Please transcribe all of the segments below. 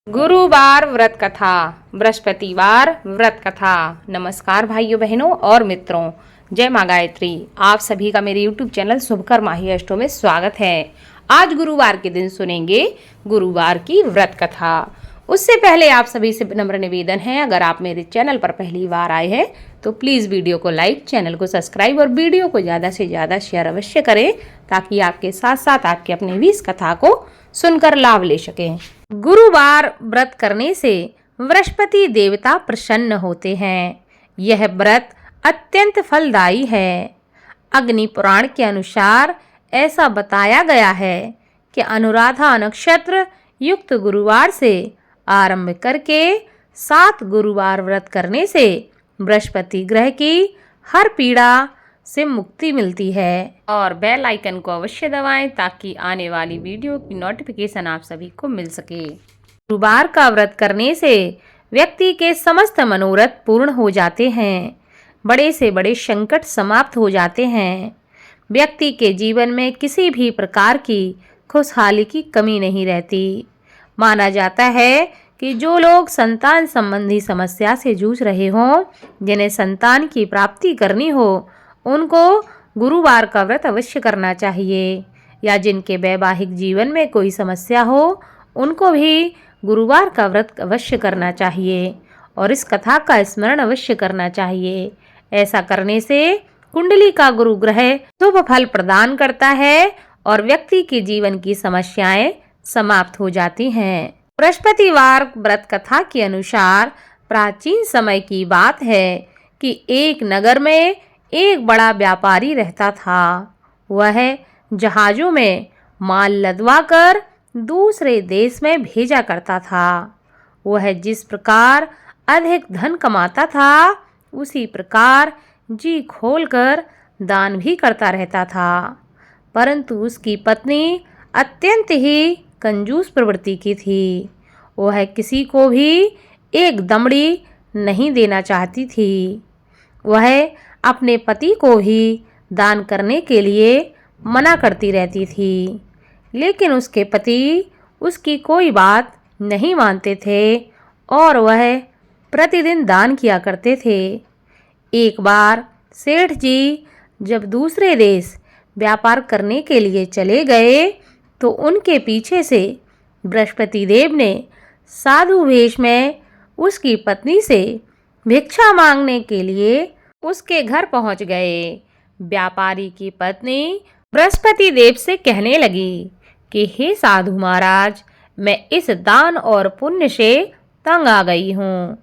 गुरुवार व्रत कथा, बृहस्पतिवार व्रत कथा। नमस्कार भाइयों बहनों और मित्रों, जय माँ गायत्री। आप सभी का मेरे YouTube चैनल शुभकर माही अष्टों में स्वागत है। आज गुरुवार के दिन सुनेंगे गुरुवार की व्रत कथा। उससे पहले आप सभी से नम्र निवेदन है, अगर आप मेरे चैनल पर पहली बार आए हैं तो प्लीज़ वीडियो को लाइक, चैनल को सब्सक्राइब और वीडियो को ज़्यादा से ज़्यादा शेयर अवश्य करें, ताकि आपके साथ साथ आपके अपने भी इस कथा को सुनकर लाभ ले सकें। गुरुवार व्रत करने से बृहस्पति देवता प्रसन्न होते हैं। यह व्रत अत्यंत फलदायी है। अग्नि पुराण के अनुसार ऐसा बताया गया है कि अनुराधा नक्षत्र युक्त गुरुवार से आरंभ करके 7 गुरुवार व्रत करने से बृहस्पति ग्रह की हर पीड़ा से मुक्ति मिलती है। और बेल आइकन को अवश्य दबाएं ताकि आने वाली वीडियो की नोटिफिकेशन आप सभी को मिल सके। गुरुवार का व्रत करने से व्यक्ति के समस्त मनोरथ पूर्ण हो जाते हैं। बड़े से बड़े संकट समाप्त हो जाते हैं। व्यक्ति के जीवन में किसी भी प्रकार की खुशहाली की कमी नहीं रहती। माना जाता है कि जो लोग संतान संबंधी समस्या से जूझ रहे हों, जिन्हें संतान की प्राप्ति करनी हो, उनको गुरुवार का व्रत अवश्य करना चाहिए। या जिनके वैवाहिक जीवन में कोई समस्या हो, उनको भी गुरुवार का व्रत अवश्य करना चाहिए और इस कथा का स्मरण अवश्य करना चाहिए। ऐसा करने से कुंडली का गुरु ग्रह शुभ फल प्रदान करता है और व्यक्ति के जीवन की समस्याएं समाप्त हो जाती हैं। बृहस्पतिवार व्रत कथा के अनुसार प्राचीन समय की बात है कि एक नगर में एक बड़ा व्यापारी रहता था। वह जहाजों में माल लदवा कर दूसरे देश में भेजा करता था। वह जिस प्रकार अधिक धन कमाता था, उसी प्रकार जी खोलकर दान भी करता रहता था। परंतु उसकी पत्नी अत्यंत ही कंजूस प्रवृत्ति की थी। वह किसी को भी एक दमड़ी नहीं देना चाहती थी। वह अपने पति को भी दान करने के लिए मना करती रहती थी, लेकिन उसके पति उसकी कोई बात नहीं मानते थे और वह प्रतिदिन दान किया करते थे। एक बार सेठ जी जब दूसरे देश व्यापार करने के लिए चले गए तो उनके पीछे से बृहस्पति देव ने साधु वेश में उसकी पत्नी से भिक्षा मांगने के लिए उसके घर पहुंच गए। व्यापारी की पत्नी बृहस्पति देव से कहने लगी कि हे साधु महाराज, मैं इस दान और पुण्य से तंग आ गई हूँ।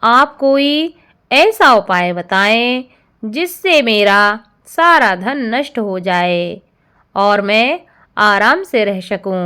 आप कोई ऐसा उपाय बताएं जिससे मेरा सारा धन नष्ट हो जाए और मैं आराम से रह सकूं।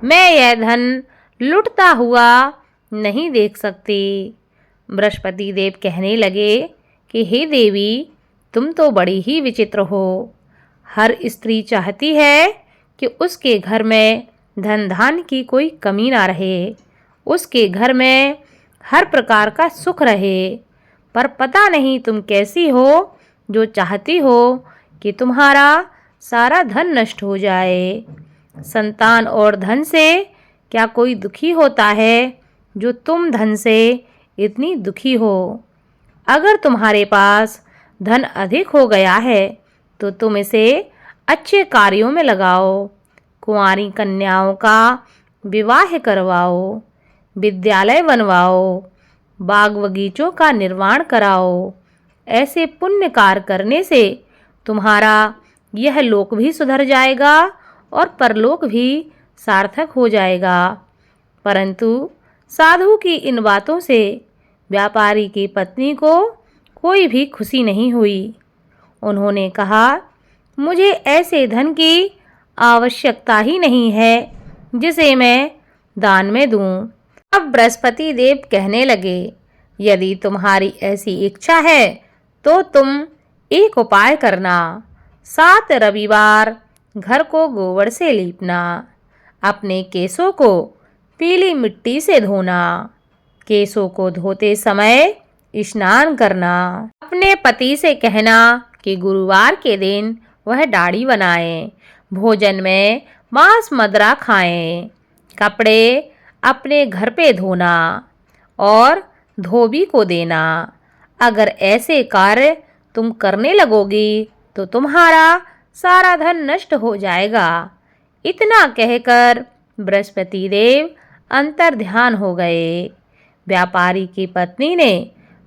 मैं यह धन लुटता हुआ नहीं देख सकती। बृहस्पति देव कहने लगे कि हे देवी, तुम तो बड़ी ही विचित्र हो। हर स्त्री चाहती है कि उसके घर में धन धान की कोई कमी ना रहे, उसके घर में हर प्रकार का सुख रहे, पर पता नहीं तुम कैसी हो जो चाहती हो कि तुम्हारा सारा धन नष्ट हो जाए। संतान और धन से क्या कोई दुखी होता है जो तुम धन से इतनी दुखी हो? अगर तुम्हारे पास धन अधिक हो गया है तो तुम इसे अच्छे कार्यों में लगाओ। कुंवारी कन्याओं का विवाह करवाओ, विद्यालय बनवाओ, बाग बगीचों का निर्माण कराओ। ऐसे पुण्य कार्य करने से तुम्हारा यह लोक भी सुधर जाएगा और परलोक भी सार्थक हो जाएगा। परंतु साधु की इन बातों से व्यापारी की पत्नी को कोई भी खुशी नहीं हुई। उन्होंने कहा, मुझे ऐसे धन की आवश्यकता ही नहीं है जिसे मैं दान में दूं। अब बृहस्पति देव कहने लगे, यदि तुम्हारी ऐसी इच्छा है तो तुम एक उपाय करना। 7 रविवार घर को गोबर से लीपना, अपने केसों को पीली मिट्टी से धोना, केसों को धोते समय स्नान करना। अपने पति से कहना कि गुरुवार के दिन वह दाढ़ी बनाएं, भोजन में मांस मदिरा खाएं, कपड़े अपने घर पे धोना और धोबी को देना। अगर ऐसे कार्य तुम करने लगोगी तो तुम्हारा सारा धन नष्ट हो जाएगा। इतना कहकर बृहस्पति देव अंतर्ध्यान हो गए। व्यापारी की पत्नी ने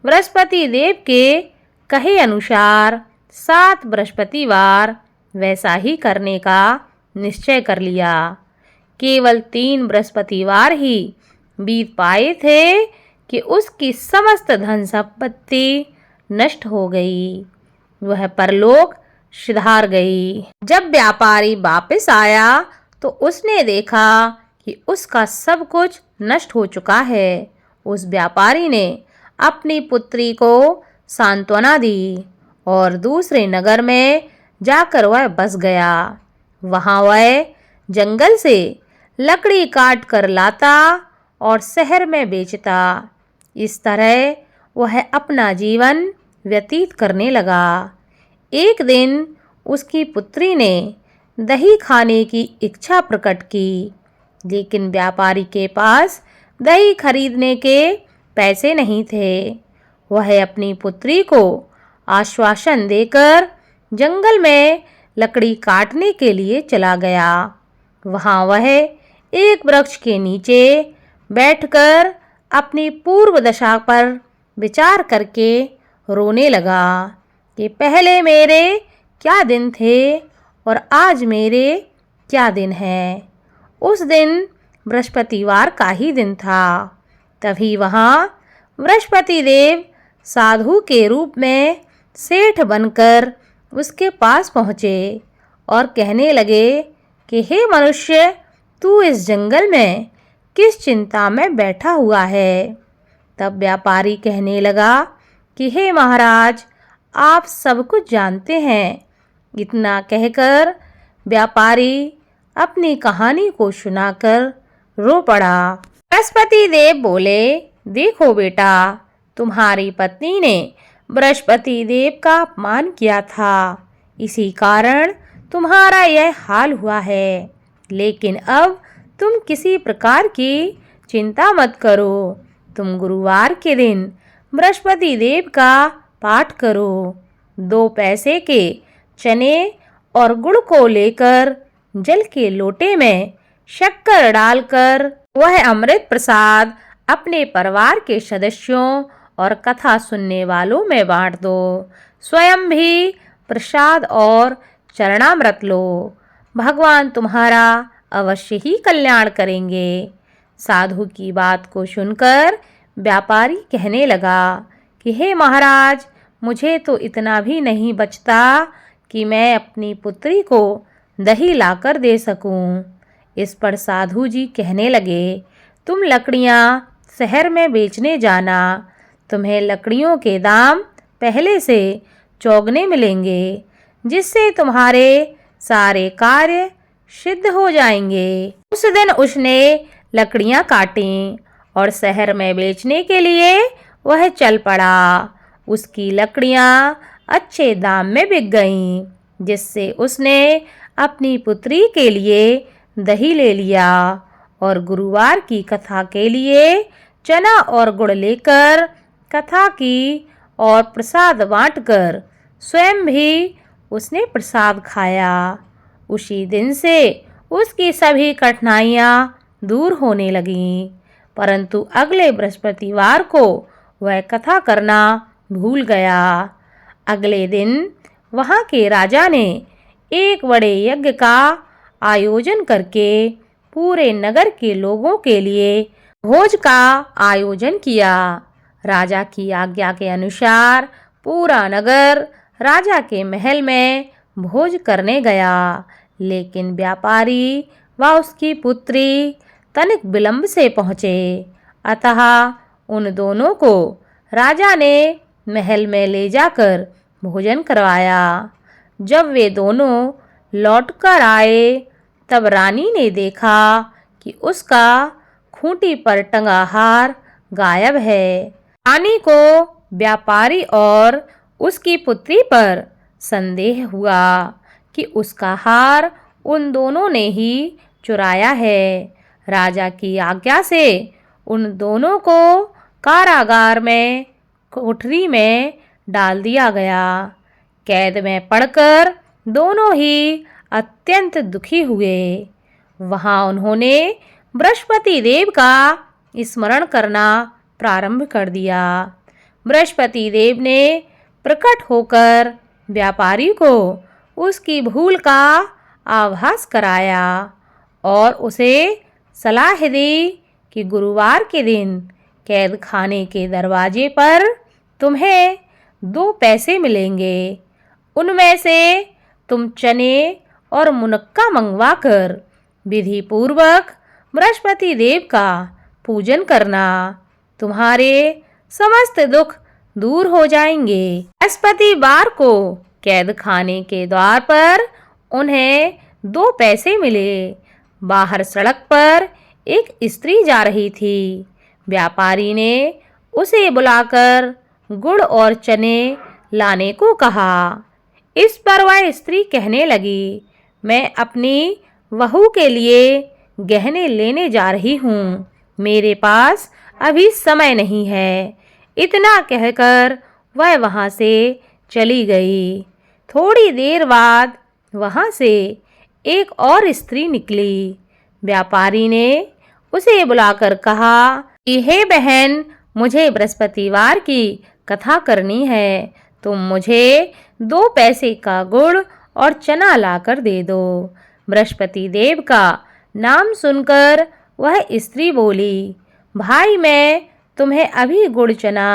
बृहस्पति देव के कहे अनुसार 7 बृहस्पतिवार वैसा ही करने का निश्चय कर लिया। केवल 3 बृहस्पतिवार ही बीत पाए थे कि उसकी समस्त धन संपत्ति नष्ट हो गई। वह परलोक सिधार गई। जब व्यापारी वापस आया तो उसने देखा कि उसका सब कुछ नष्ट हो चुका है। उस व्यापारी ने अपनी पुत्री को सांत्वना दी और दूसरे नगर में जाकर वह बस गया। वहां वह जंगल से लकड़ी काट कर लाता और शहर में बेचता। इस तरह वह अपना जीवन व्यतीत करने लगा। एक दिन उसकी पुत्री ने दही खाने की इच्छा प्रकट की, लेकिन व्यापारी के पास दही खरीदने के पैसे नहीं थे। वह अपनी पुत्री को आश्वासन देकर जंगल में लकड़ी काटने के लिए चला गया। वहां वह एक वृक्ष के नीचे बैठकर अपनी पूर्व दशा पर विचार करके रोने लगा कि पहले मेरे क्या दिन थे और आज मेरे क्या दिन है। उस दिन बृहस्पतिवार का ही दिन था। तभी वहाँ बृहस्पति देव साधु के रूप में सेठ बनकर उसके पास पहुँचे और कहने लगे कि हे मनुष्य, तू इस जंगल में किस चिंता में बैठा हुआ है। तब व्यापारी कहने लगा कि हे महाराज, आप सब कुछ जानते हैं। इतना कहकर व्यापारी अपनी कहानी को सुनाकर रो पड़ा। बृहस्पति देव बोले, देखो बेटा, तुम्हारी पत्नी ने बृहस्पति देव का अपमान किया था, इसी कारण तुम्हारा यह हाल हुआ है। लेकिन अब तुम किसी प्रकार की चिंता मत करो। तुम गुरुवार के दिन बृहस्पति देव का पाठ करो। 2 पैसे के चने और गुड़ को लेकर जल के लोटे में शक्कर डालकर वह अमृत प्रसाद अपने परिवार के सदस्यों और कथा सुनने वालों में बांट दो। स्वयं भी प्रसाद और चरणामृत लो। भगवान तुम्हारा अवश्य ही कल्याण करेंगे। साधु की बात को सुनकर व्यापारी कहने लगा कि हे महाराज, मुझे तो इतना भी नहीं बचता कि मैं अपनी पुत्री को दही लाकर दे सकूं। इस पर साधु जी कहने लगे, तुम लकड़ियां शहर में बेचने जाना। तुम्हें लकड़ियों के दाम पहले से चौगने मिलेंगे, जिससे तुम्हारे सारे कार्य सिद्ध हो जाएंगे। उस दिन उसने लकड़ियां काटी और शहर में बेचने के लिए वह चल पड़ा। उसकी लकड़ियां अच्छे दाम में बिक गईं, जिससे उसने अपनी पुत्री के लिए दही ले लिया और गुरुवार की कथा के लिए चना और गुड़ लेकर कथा की और प्रसाद बांटकर स्वयं भी उसने प्रसाद खाया। उसी दिन से उसकी सभी कठिनाइयाँ दूर होने लगीं, परंतु अगले बृहस्पतिवार को वह कथा करना भूल गया। अगले दिन वहाँ के राजा ने एक बड़े यज्ञ का आयोजन करके पूरे नगर के लोगों के लिए भोज का आयोजन किया। राजा की आज्ञा के अनुसार पूरा नगर राजा के महल में भोज करने गया, लेकिन व्यापारी व उसकी पुत्री तनिक विलंब से पहुँचे। अतः उन दोनों को राजा ने महल में ले जाकर भोजन करवाया। जब वे दोनों लौटकर आए तब रानी ने देखा कि उसका खूंटी पर टंगा हार गायब है। रानी को व्यापारी और उसकी पुत्री पर संदेह हुआ कि उसका हार उन दोनों ने ही चुराया है। राजा की आज्ञा से उन दोनों को कारागार में कोठरी में डाल दिया गया। कैद में पड़कर दोनों ही अत्यंत दुखी हुए। वहां उन्होंने बृहस्पति देव का स्मरण करना प्रारंभ कर दिया। बृहस्पति देव ने प्रकट होकर व्यापारी को उसकी भूल का आभास कराया और उसे सलाह दी कि गुरुवार के दिन कैद खाने के दरवाजे पर तुम्हें 2 पैसे मिलेंगे। उनमें से तुम चने और मुनक्का मंगवा कर विधि पूर्वक बृहस्पति देव का पूजन करना। तुम्हारे समस्त दुख दूर हो जाएंगे। बृहस्पतिवार को कैद खाने के द्वार पर उन्हें 2 पैसे मिले। बाहर सड़क पर एक स्त्री जा रही थी। व्यापारी ने उसे बुलाकर गुड़ और चने लाने को कहा। इस पर वह स्त्री कहने लगी, मैं अपनी बहू के लिए गहने लेने जा रही हूँ, मेरे पास अभी समय नहीं है। इतना कहकर वह वहाँ से चली गई। थोड़ी देर बाद वहाँ से एक और स्त्री निकली। व्यापारी ने उसे बुलाकर कहा कि हे बहन, मुझे बृहस्पतिवार की कथा करनी है, तुम मुझे 2 पैसे का गुड़ और चना लाकर दे दो। बृहस्पति देव का नाम सुनकर वह स्त्री बोली, भाई मैं तुम्हें अभी गुड़ चना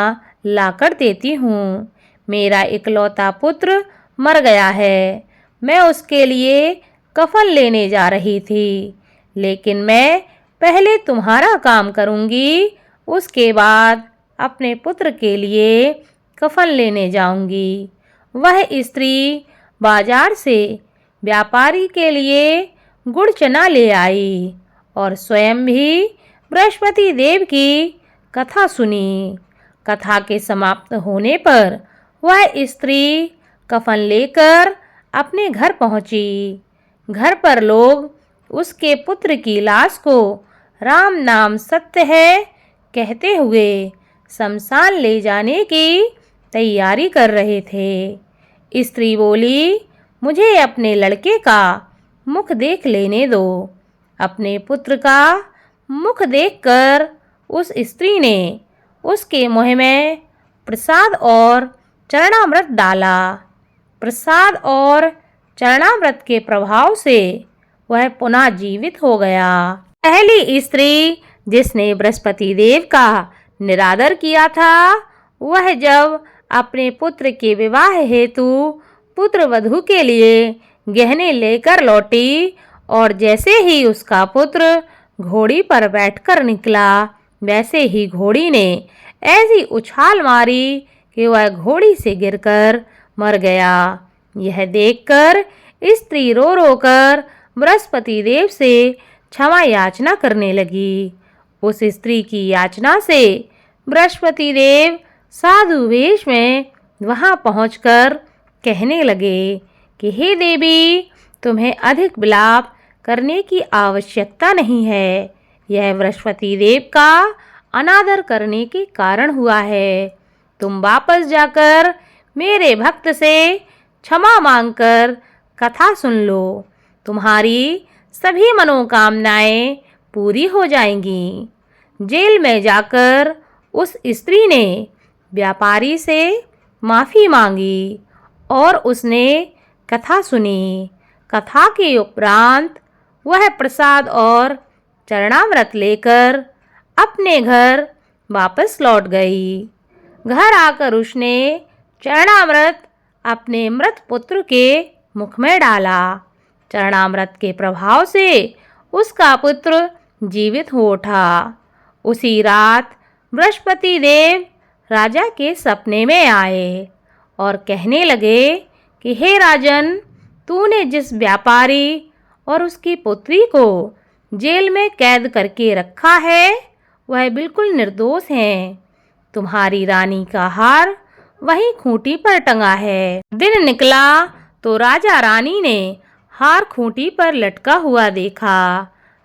लाकर देती हूँ। मेरा इकलौता पुत्र मर गया है, मैं उसके लिए कफन लेने जा रही थी, लेकिन मैं पहले तुम्हारा काम करूँगी, उसके बाद अपने पुत्र के लिए कफन लेने जाऊँगी। वह स्त्री बाजार से व्यापारी के लिए गुड़ चना ले आई और स्वयं भी बृहस्पति देव की कथा सुनी। कथा के समाप्त होने पर वह स्त्री कफन लेकर अपने घर पहुंची। घर पर लोग उसके पुत्र की लाश को राम नाम सत्य है कहते हुए शमशान ले जाने की तैयारी कर रहे थे। स्त्री बोली, मुझे अपने लड़के का मुख देख लेने दो। अपने पुत्र का मुख देखकर उस स्त्री ने उसके मुँह में प्रसाद और चरणामृत डाला। प्रसाद और चरणामृत के प्रभाव से वह पुनः जीवित हो गया। पहली स्त्री जिसने बृहस्पति देव का निरादर किया था, वह जब अपने पुत्र के विवाह हेतु पुत्र वधू के लिए गहने लेकर लौटी और जैसे ही उसका पुत्र घोड़ी पर बैठकर निकला, वैसे ही घोड़ी ने ऐसी उछाल मारी कि वह घोड़ी से गिरकर मर गया। यह देखकर स्त्री रो रो कर बृहस्पति देव से क्षमा याचना करने लगी। उस स्त्री की याचना से बृहस्पति देव साधु वेश में वहां पहुंचकर कहने लगे कि हे देवी, तुम्हें अधिक विलाप करने की आवश्यकता नहीं है। यह बृहस्पति देव का अनादर करने के कारण हुआ है। तुम वापस जाकर मेरे भक्त से क्षमा मांगकर कथा सुन लो। तुम्हारी सभी मनोकामनाएं पूरी हो जाएंगी। जेल में जाकर उस स्त्री ने व्यापारी से माफ़ी मांगी और उसने कथा सुनी। कथा के उपरांत वह प्रसाद और चरणामृत लेकर अपने घर वापस लौट गई। घर आकर उसने चरणामृत अपने मृत पुत्र के मुख में डाला। चरणामृत के प्रभाव से उसका पुत्र जीवित हो उठा। उसी रात बृहस्पति देव राजा के सपने में आए और कहने लगे कि हे राजन, तूने जिस व्यापारी और उसकी पुत्री को जेल में कैद करके रखा है, वह बिल्कुल निर्दोष हैं। तुम्हारी रानी का हार वहीं खूंटी पर टंगा है। दिन निकला तो राजा रानी ने हार खूंटी पर लटका हुआ देखा।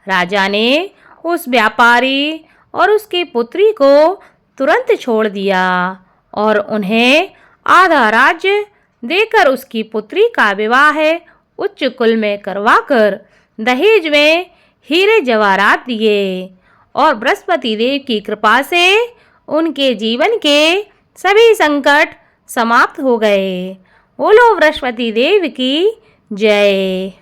राजा ने उस व्यापारी और उसकी पुत्री को तुरंत छोड़ दिया और उन्हें आधा राज्य देकर उसकी पुत्री का विवाह उच्च कुल में करवाकर दहेज में हीरे जवाहरात दिए और बृहस्पति देव की कृपा से उनके जीवन के सभी संकट समाप्त हो गए। बोलो बृहस्पति देव की जय।